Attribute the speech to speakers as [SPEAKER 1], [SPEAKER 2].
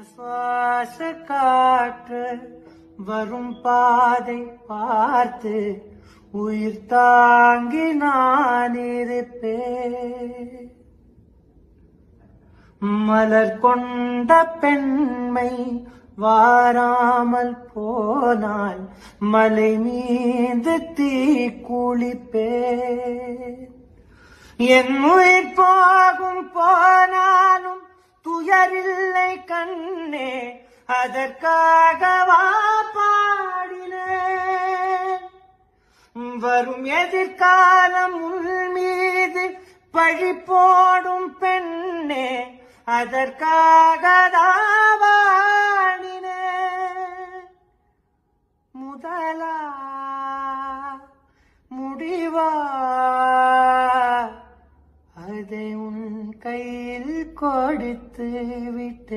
[SPEAKER 1] சுவாச காற்று வரும் பாதை பார்த்து உயிர் தாங்கி நான் இருப்பேன். மலர் கொண்ட பெண்மை வாராமல் போனால் மலை மீது தீ குளிப்பேன். என் உயிர் போகும் போனாலும் துயரில்லை கண்ணே, அதற்காகவா பாடினேன். வரும் எதிர்காலம் உன் மீது பழி போடும் பெண்ணே, அதற்காகதான் வாடினேன். முதலா முடிவா அதை உன் கையில் கொடுத்து விட்டு